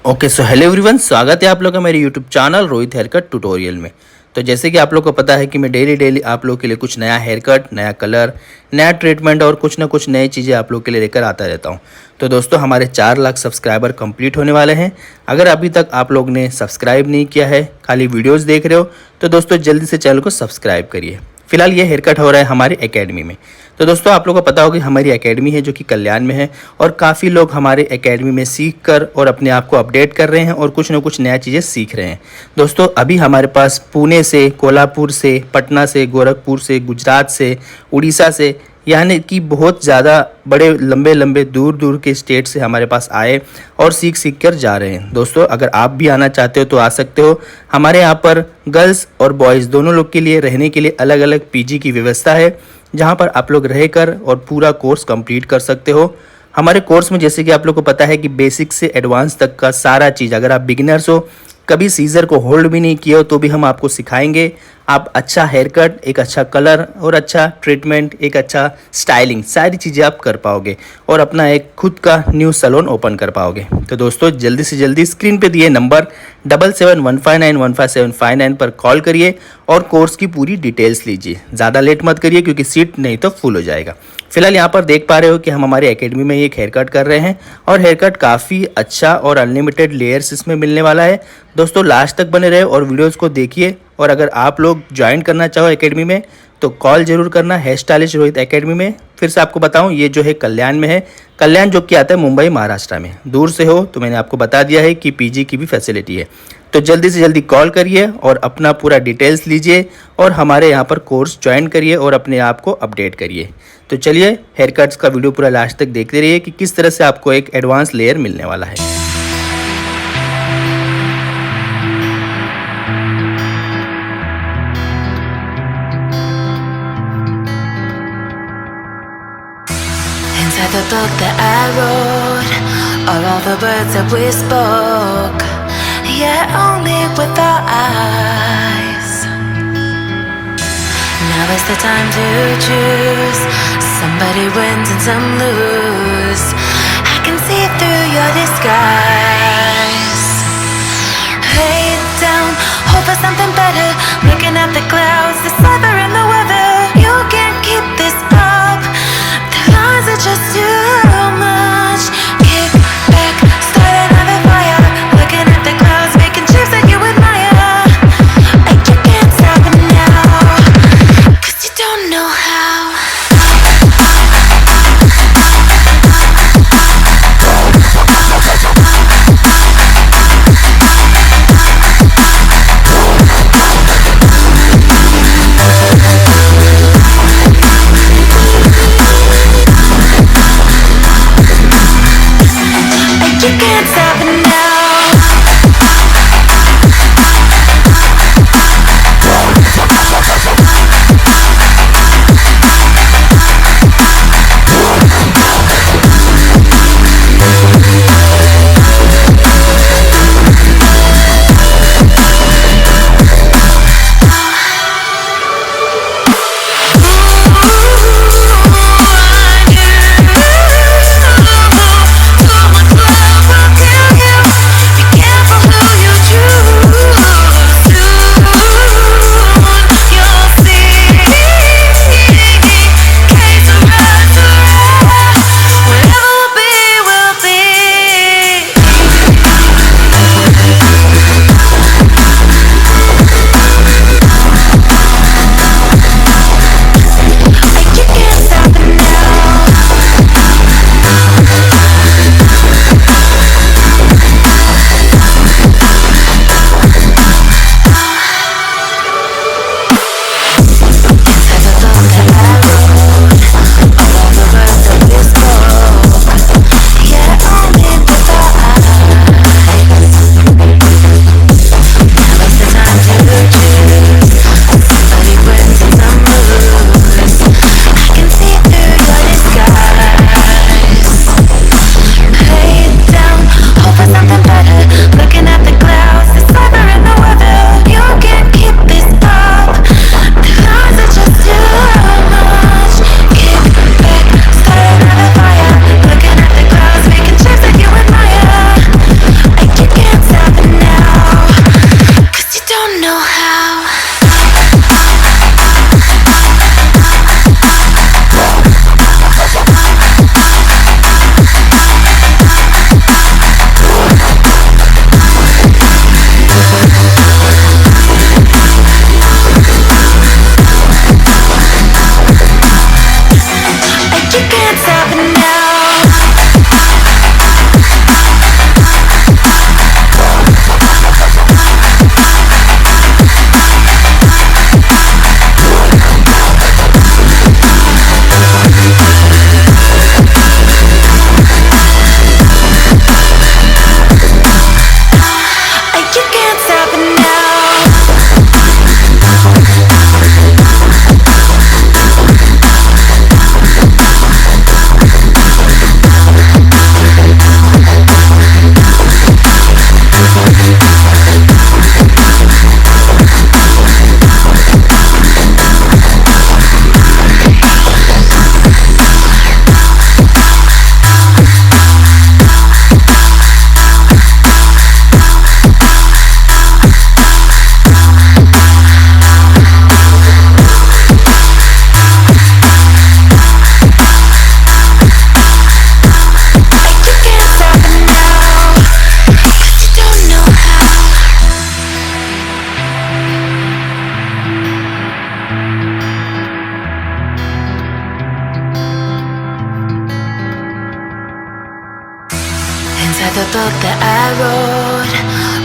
Okay so hello everyone, स्वागत है आप लोगों का मेरे YouTube channel Rohit haircut tutorial में। तो जैसे कि आप लोग को पता है कि मैं डेली आप लोग के लिए कुछ नया हेयर कट, नया कलर, नया ट्रीटमेंट और कुछ ना कुछ नई चीज़ें आप लोग के लिए लेकर आता रहता हूं। तो दोस्तों, हमारे 4 लाख सब्सक्राइबर कंप्लीट होने वाले हैं। अगर अभी तक आप लोग ने सब्सक्राइब नहीं किया है, खाली वीडियोज़ देख रहे हो, तो दोस्तों जल्दी से चैनल को सब्सक्राइब करिए। फिलहाल ये हेयर कट हो रहा है हमारी एकेडमी में। तो दोस्तों, आप लोगों को पता होगा हमारी एकेडमी है जो कि कल्याण में है, और काफ़ी लोग हमारे एकेडमी में सीख कर और अपने आप को अपडेट कर रहे हैं और कुछ ना कुछ नया चीज़ें सीख रहे हैं। दोस्तों, अभी हमारे पास पुणे से, कोल्हापुर से, पटना से, गोरखपुर से, गुजरात से, उड़ीसा से, यानी कि बहुत ज़्यादा बड़े लंबे लंबे दूर दूर के स्टेट से हमारे पास आए और सीख सीख कर जा रहे हैं। दोस्तों, अगर आप भी आना चाहते हो तो आ सकते हो। हमारे यहाँ पर गर्ल्स और बॉयज़ दोनों लोग के लिए रहने के लिए अलग अलग पीजी की व्यवस्था है, जहाँ पर आप लोग रहकर और पूरा कोर्स कंप्लीट कर सकते हो। हमारे कोर्स में जैसे कि आप लोग को पता है कि बेसिक से एडवांस तक का सारा चीज़, अगर आप बिगिनर्स हो, कभी सीज़र को होल्ड भी नहीं किया हो, तो भी हम आपको सिखाएंगे। आप अच्छा हेयर कट, एक अच्छा कलर और अच्छा ट्रीटमेंट, एक अच्छा स्टाइलिंग, सारी चीज़ें आप कर पाओगे और अपना एक खुद का न्यू सैलून ओपन कर पाओगे। तो दोस्तों, जल्दी से जल्दी स्क्रीन पे दिए नंबर 7715915759 पर कॉल करिए और कोर्स की पूरी डिटेल्स लीजिए। ज़्यादा लेट मत करिए, क्योंकि सीट नहीं तो फुल हो जाएगा। फिलहाल यहाँ पर देख पा रहे हो कि हम हमारे एकेडमी में एक हेयर कट कर रहे हैं, और हेयर कट काफ़ी अच्छा और अनलिमिटेड लेयर्स इसमें मिलने वाला है। दोस्तों, लास्ट तक बने रहे और वीडियोज़ को देखिए। और अगर आप लोग ज्वाइन करना चाहो एकेडमी में तो कॉल जरूर करना, हेयर स्टाइलिस्ट रोहित एकेडमी में। फिर से आपको बताऊं, ये जो है कल्याण में है। कल्याण जो कि आता है मुंबई, महाराष्ट्र में। दूर से हो तो मैंने आपको बता दिया है कि पीजी की भी फैसिलिटी है। तो जल्दी से जल्दी कॉल करिए और अपना पूरा डिटेल्स लीजिए और हमारे यहाँ पर कोर्स ज्वाइन करिए और अपने आप को अपडेट करिए। तो चलिए, हेयर कट्स का वीडियो पूरा लास्ट तक देखते रहिए कि किस तरह से आपको एक एडवांस लेयर मिलने वाला है। Inside the book that I wrote are all the words that we spoke, yet only with our eyes. Now is the time to choose. Somebody wins and some lose. I can see through your disguise. Lay down, hope for something better. Looking at the clouds, the cyber and the weather. You can't keep this up. The lies are just too much. Kick back, start another fire. Looking at the clouds, making shapes that you admire. And you can't stop it now, 'cause you don't know how. You can't stop it now.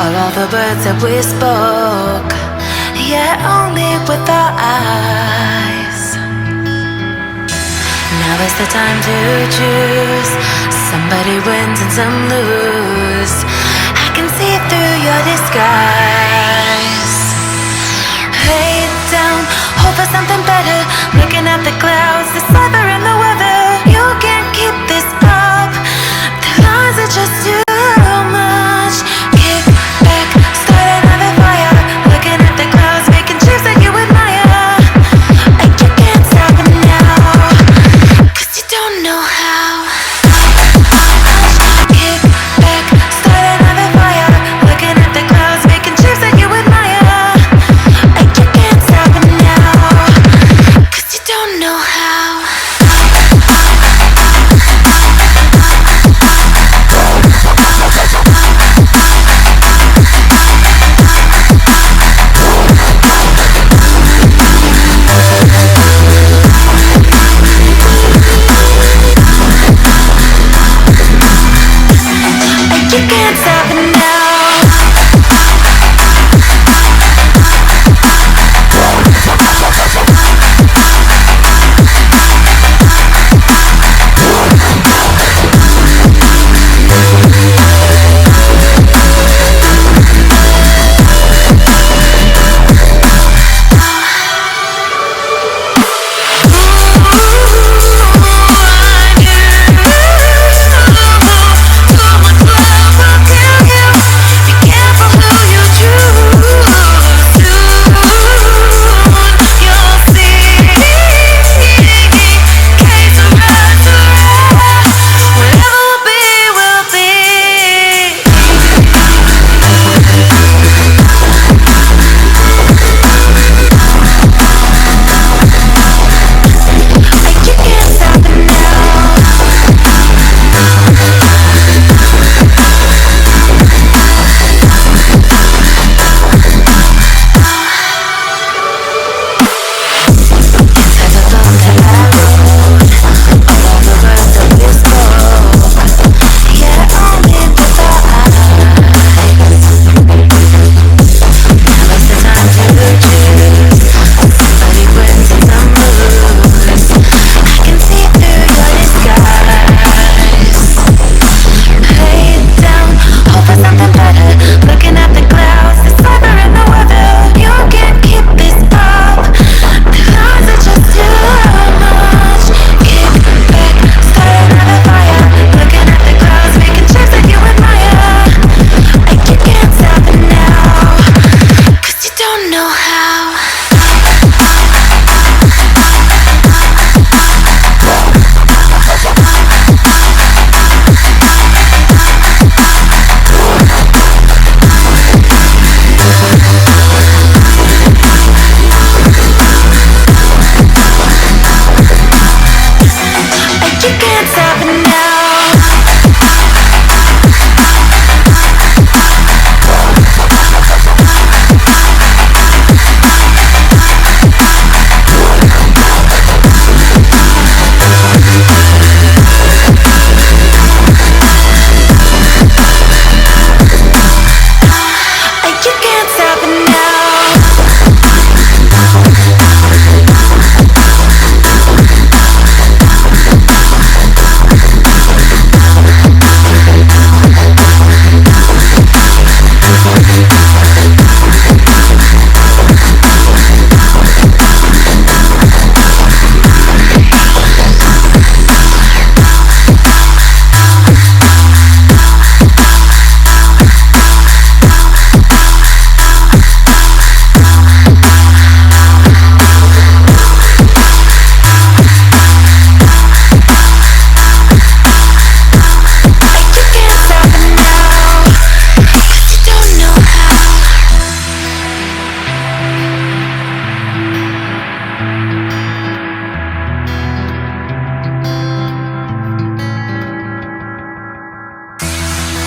are all the words that we spoke, yet only with our eyes. Now is the time to choose. Somebody wins and some lose. I can see through your disguise. Head down, hope for something better. Looking at the clouds, the cyber and the weather. You can't keep this up. The lines are just too much. Kick back, start another fire. Looking at the clouds, making shapes that you admire. And you can't stop it now, 'cause you don't know how. Kick back, start another fire. Looking at the clouds, making shapes that you admire. And you can't stop it now, 'cause you don't know how. You can't stop it now.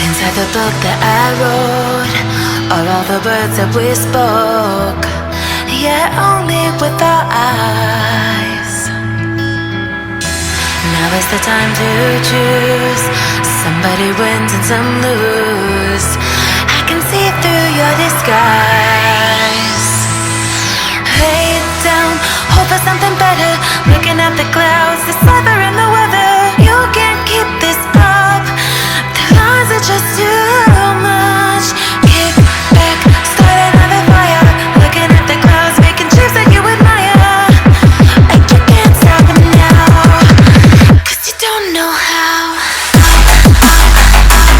Inside the book that I wrote are all the words that we spoke, yet only with our eyes. Now is the time to choose. Somebody wins and some lose. I can see through disguise.